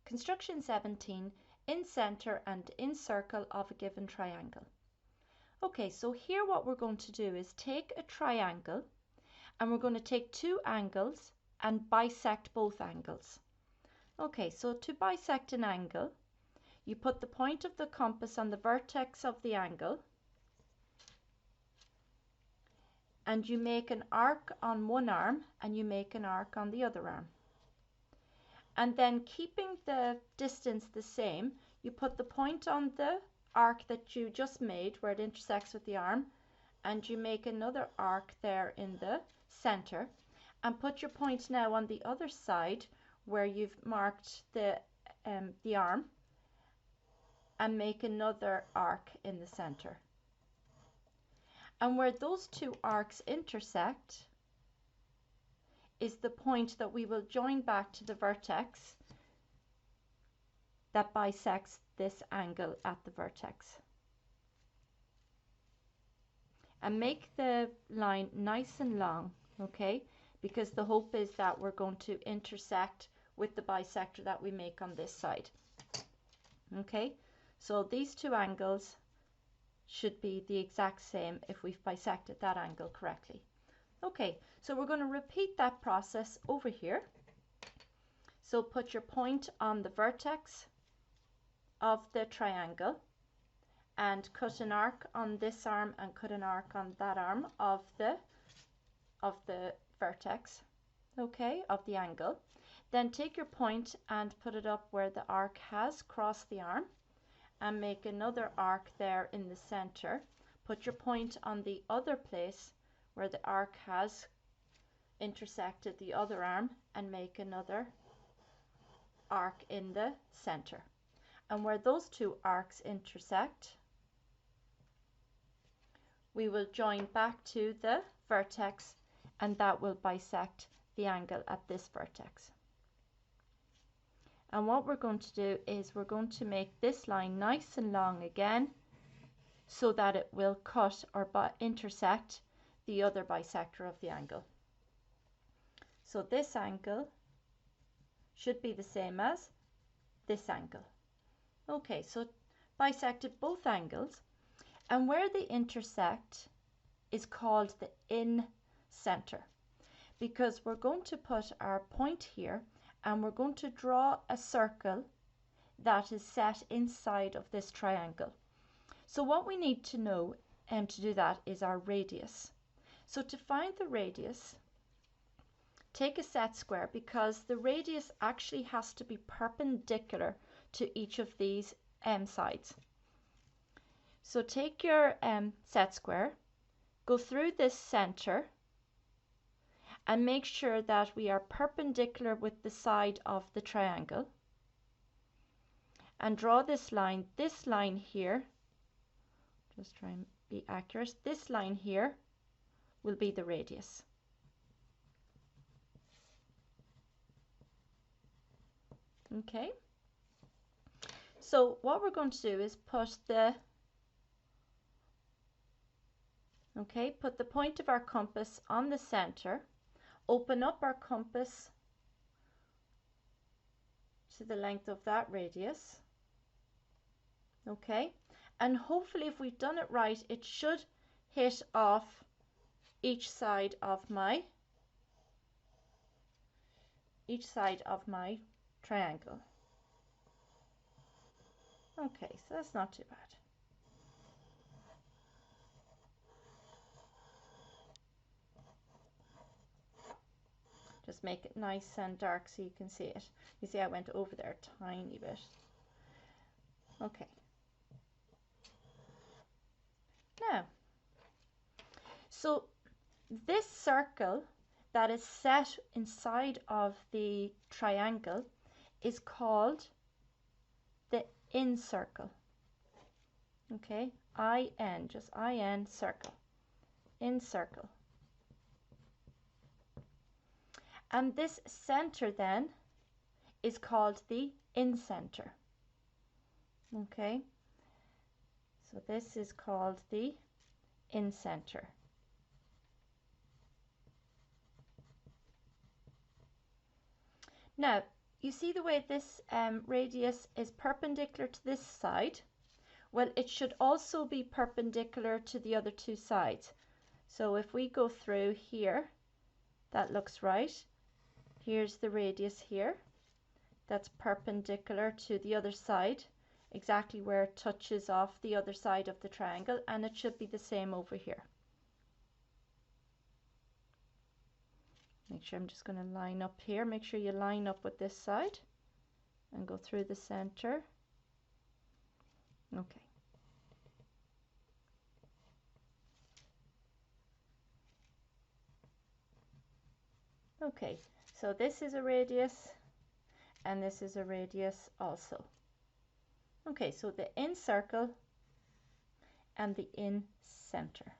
Construction 17, incenter and incircle of a given triangle. Okay, so here what we're going to do is take a triangle and we're going to take two angles and bisect both angles. Okay, so to bisect an angle, you put the point of the compass on the vertex of the angle and you make an arc on one arm and you make an arc on the other arm. And then keeping the distance the same, you put the point on the arc that you just made where it intersects with the arm and you make another arc there in the center and put your point now on the other side where you've marked the arm and make another arc in the center. And where those two arcs intersect is the point that we will join back to the vertex that bisects this angle at the vertex. And make the line nice and long, okay? Because the hope is that we're going to intersect with the bisector that we make on this side. Okay, so these two angles should be the exact same if we've bisected that angle correctly. Okay, so we're going to repeat that process over here. So put your point on the vertex of the triangle and cut an arc on this arm and cut an arc on that arm of the vertex, okay, of the angle. Then take your point and put it up where the arc has crossed the arm and make another arc there in the center. Put your point on the other place where the arc has intersected the other arm and make another arc in the center. And where those two arcs intersect, we will join back to the vertex and that will bisect the angle at this vertex. And what we're going to do is we're going to make this line nice and long again so that it will cut or intersect the other bisector of the angle. So this angle should be the same as this angle. Okay, so bisected both angles, and where they intersect is called the incenter, because we're going to put our point here and we're going to draw a circle that is set inside of this triangle. So what we need to know to do that is our radius. So to find the radius, take a set square, because the radius actually has to be perpendicular to each of these sides. So take your set square, go through this center and make sure that we are perpendicular with the side of the triangle and draw this line here, just try and be accurate, this line here will be the radius. Okay, so what we're going to do is put the point of our compass on the center, open up our compass to the length of that radius, okay, and hopefully if we've done it right, it should hit off each side of my triangle. Okay, so that's not too bad. Just make it nice and dark so you can see it. You see I went over there a tiny bit. Okay. Now, so this circle that is set inside of the triangle is called the incircle. Okay, I-N, just I-N, circle, incircle. And this center then is called the incenter. Okay, so this is called the incenter. Now, You see the way this radius is perpendicular to this side? Well, it should also be perpendicular to the other two sides. So if we go through here, that looks right. Here's the radius here. That's perpendicular to the other side, exactly where it touches off the other side of the triangle, and it should be the same over here. Make sure I'm just going to line up here. Make sure you line up with this side and go through the center. Okay. Okay, so this is a radius and this is a radius also. Okay, so the incircle and the incenter.